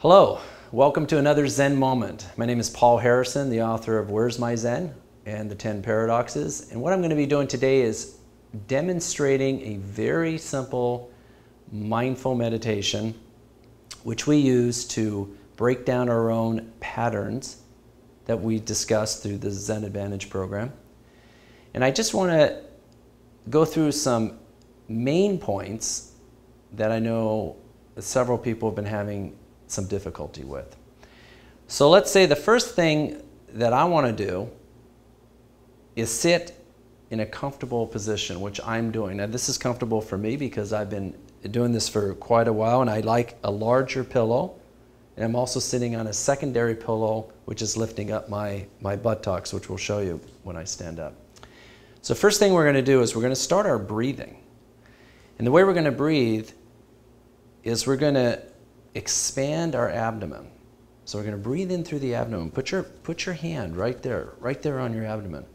Hello, welcome to another Zen moment. My name is Paul Harrison, the author of Where's My Zen and the 10 Paradoxes. And what I'm going to be doing today is demonstrating a very simple mindful meditation which we use to break down our own patterns that we discussed through the Zen Advantage program. And I just want to go through some main points that I know several people have been having some difficulty with. So let's say the first thing that I want to do is sit in a comfortable position, which I'm doing. Now this is comfortable for me because I've been doing this for quite a while and I like a larger pillow. And I'm also sitting on a secondary pillow which is lifting up my buttocks, which we'll show you when I stand up. So first thing we're going to do is we're going to start our breathing. And the way we're going to breathe is we're going to expand our abdomen. So we're going to breathe in through the abdomen. Put your hand right there on your abdomen.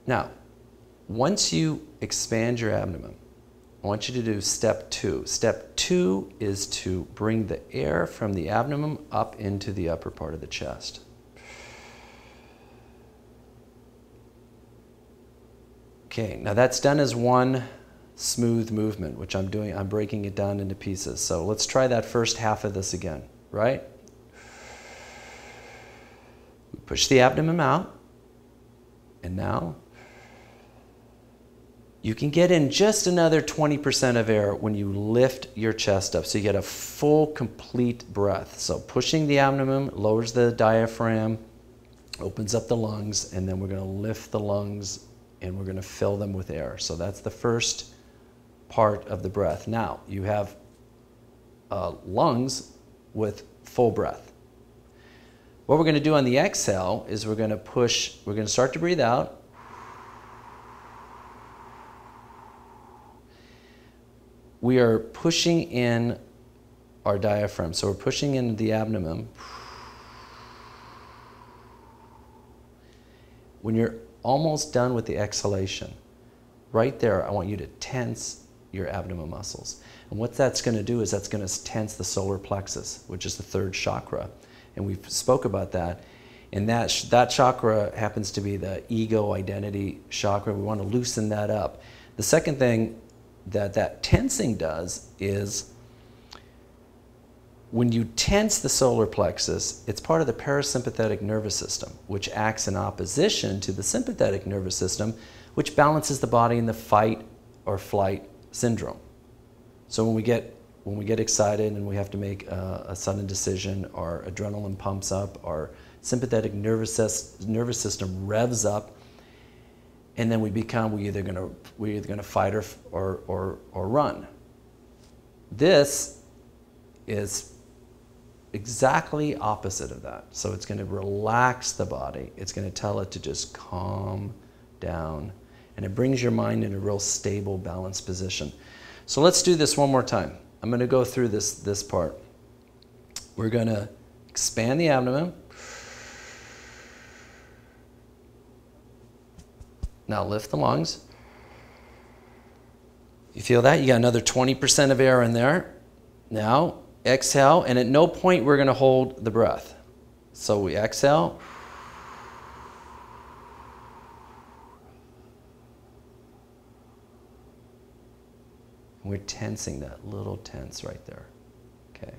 Now, once you expand your abdomen, I want you to do step 2. Step 2 is to bring the air from the abdomen up into the upper part of the chest. Okay, now that's done as one smooth movement, which I'm doing. I'm breaking it down into pieces. So let's try that first half of this again, right? Push the abdomen out. And now you can get in just another 20% of air when you lift your chest up. So you get a full, complete breath. So pushing the abdomen lowers the diaphragm, opens up the lungs, and then we're going to lift the lungs and we're going to fill them with air. So that's the first part of the breath. Now you have lungs with full breath. What we're going to do on the exhale is we're going to start to breathe out. We are pushing in our diaphragm. So we're pushing in the abdomen. When you're almost done with the exhalation, right there, I want you to tense your abdomen muscles. And what that's going to do is that's going to tense the solar plexus, which is the third chakra. And we've spoke about that. And that chakra happens to be the ego identity chakra. We want to loosen that up. The second thing that tensing does is when you tense the solar plexus, it's part of the parasympathetic nervous system, which acts in opposition to the sympathetic nervous system, which balances the body in the fight or flight syndrome. So when we get excited and we have to make a sudden decision, our adrenaline pumps up, our sympathetic nervous system revs up, and then we're either going to fight or run. This is exactly opposite of that. So it's going to relax the body. It's going to tell it to just calm down. And it brings your mind in a real stable, balanced position. So let's do this one more time. I'm going to go through this part. We're going to expand the abdomen. Now lift the lungs. You feel that? You got another 20% of air in there. Now exhale, and at no point we're going to hold the breath. So we exhale. We're tensing that little tense right there. Okay.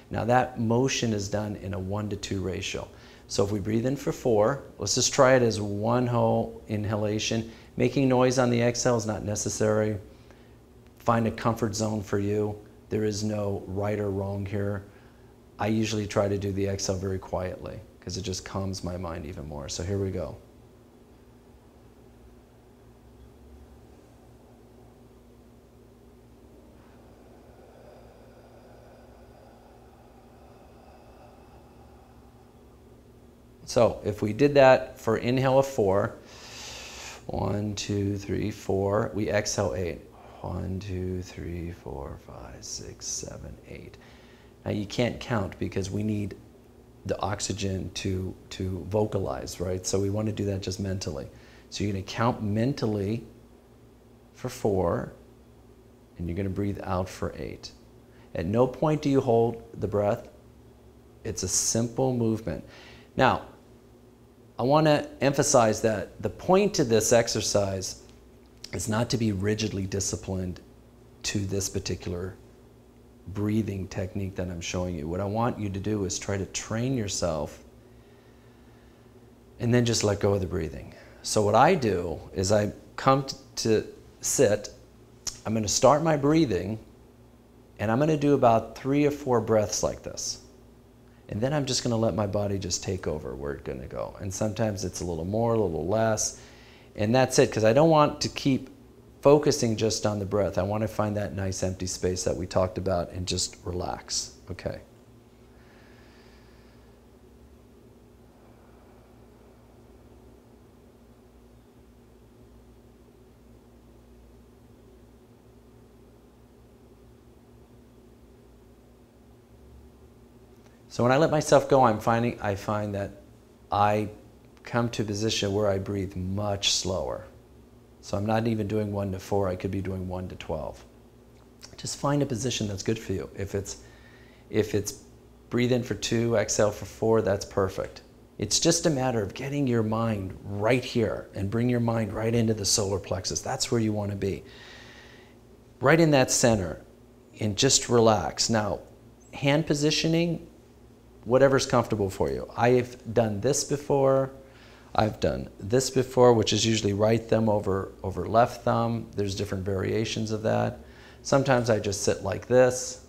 Now that motion is done in a 1-to-2 ratio. So if we breathe in for 4, let's just try it as one whole inhalation. Making noise on the exhale is not necessary. Find a comfort zone for you. There is no right or wrong here. I usually try to do the exhale very quietly because it just calms my mind even more. So here we go. So if we did that for inhale of 4, 1, 2, 3, 4, we exhale 8. 1, 2, 3, 4, 5, 6, 7, 8. Now you can't count because we need the oxygen to vocalize, right? So we want to do that just mentally. So you're going to count mentally for 4, And you're going to breathe out for 8. At no point do you hold the breath. It's a simple movement. Now, I want to emphasize that the point to this exercise is not to be rigidly disciplined to this particular breathing technique that I'm showing you. What I want you to do is try to train yourself and then just let go of the breathing. So what I do is I come to sit, I'm going to start my breathing, and I'm going to do about 3 or 4 breaths like this. And then I'm just going to let my body just take over where it's going to go. And sometimes it's a little more, a little less. And that's it, because I don't want to keep focusing just on the breath. I want to find that nice empty space that we talked about and just relax. Okay. So when I let myself go, I find that I come to a position where I breathe much slower. So I'm not even doing 1 to 4, I could be doing 1 to 12. Just find a position that's good for you. If it's breathe in for 2, exhale for 4, that's perfect. It's just a matter of getting your mind right here and bring your mind right into the solar plexus. That's where you want to be. Right in that center, and just relax. Now, hand positioning, whatever's comfortable for you. I've done this before. I've done this before, which is usually right thumb over left thumb. There's different variations of that. Sometimes I just sit like this.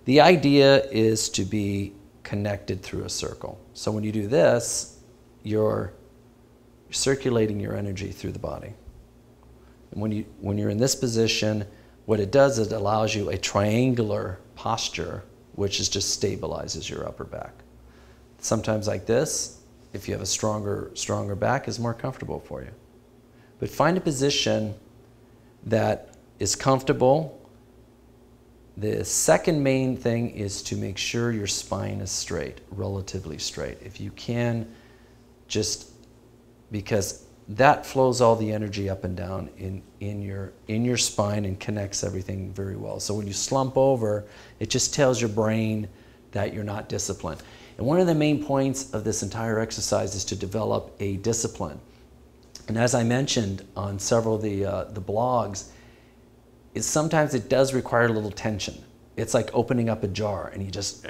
The idea is to be connected through a circle. So when you do this, you're circulating your energy through the body. And when you're in this position, what it does is it allows you a triangular posture, which is just stabilizes your upper back. Sometimes like this, if you have a stronger back, is more comfortable for you. But find a position that is comfortable. The second main thing is to make sure your spine is straight, relatively straight. If you can, just because that flows all the energy up and down in your spine and connects everything very well. So when you slump over, it just tells your brain that you're not disciplined. And one of the main points of this entire exercise is to develop a discipline. And as I mentioned on several of the blogs, sometimes it does require a little tension. It's like opening up a jar, and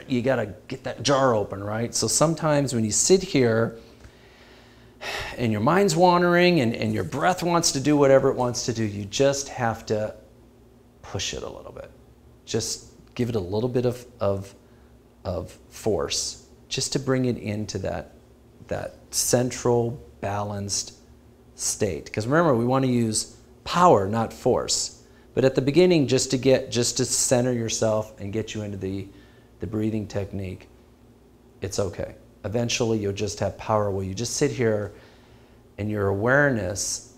you gotta get that jar open, right? So sometimes when you sit here and your mind's wandering and your breath wants to do whatever it wants to do, you just have to push it a little bit. Just give it a little bit of force, just to bring it into that central balanced state. Because remember, we want to use power, not force. But at the beginning, just to center yourself and get you into the breathing technique, it's okay. Eventually, you'll just have power where you just sit here and your awareness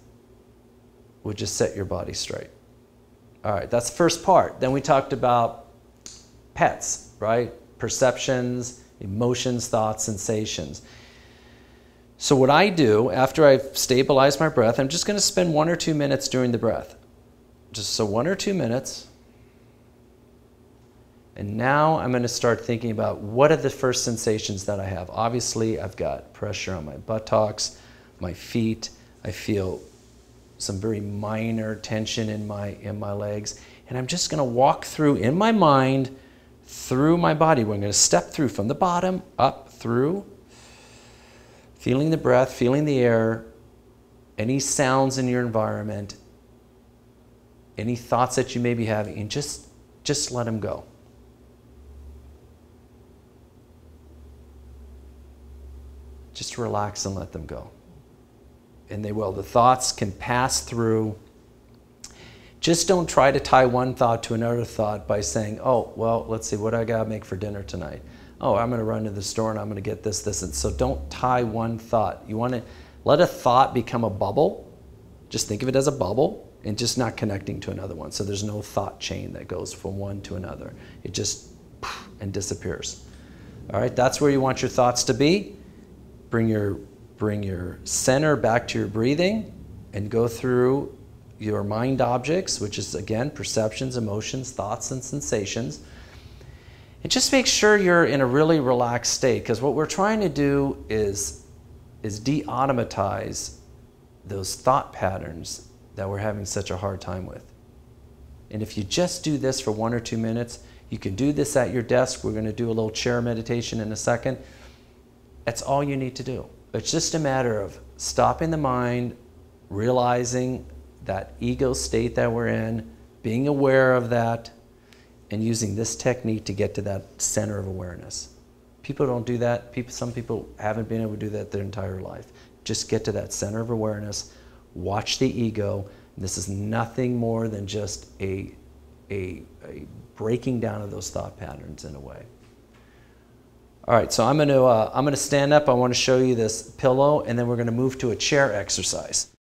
will just set your body straight. All right, that's the first part. Then we talked about pets, right? Perceptions, emotions, thoughts, sensations. So what I do after I've stabilized my breath, I'm just going to spend 1 or 2 minutes during the breath. Just so 1 or 2 minutes. And now I'm going to start thinking about what are the first sensations that I have. Obviously, I've got pressure on my buttocks, my feet. I feel some very minor tension in my legs. And I'm just going to walk through in my mind, through my body. We're going to step through from the bottom, up, through, feeling the breath, feeling the air, any sounds in your environment, any thoughts that you may be having, and just let them go. Just relax and let them go. And they will. The thoughts can pass through. Just don't try to tie one thought to another thought by saying, oh, well, let's see, what do I got to make for dinner tonight? Oh, I'm going to run to the store and I'm going to get this. And so don't tie one thought. You want to let a thought become a bubble. Just think of it as a bubble and just not connecting to another one. So there's no thought chain that goes from one to another. It just and disappears. All right, that's where you want your thoughts to be. Bring your center back to your breathing and go through your mind objects, which is again perceptions, emotions, thoughts, and sensations. And just make sure you're in a really relaxed state, because what we're trying to do is de-automatize those thought patterns that we're having such a hard time with. And if you just do this for 1 or 2 minutes, you can do this at your desk. We're going to do a little chair meditation in a second. That's all you need to do. It's just a matter of stopping the mind, realizing that ego state that we're in, being aware of that, and using this technique to get to that center of awareness. People don't do that. Some people haven't been able to do that their entire life. Just get to that center of awareness, watch the ego. This is nothing more than just a breaking down of those thought patterns in a way. All right, so I'm going to stand up. I want to show you this pillow, and then we're going to move to a chair exercise.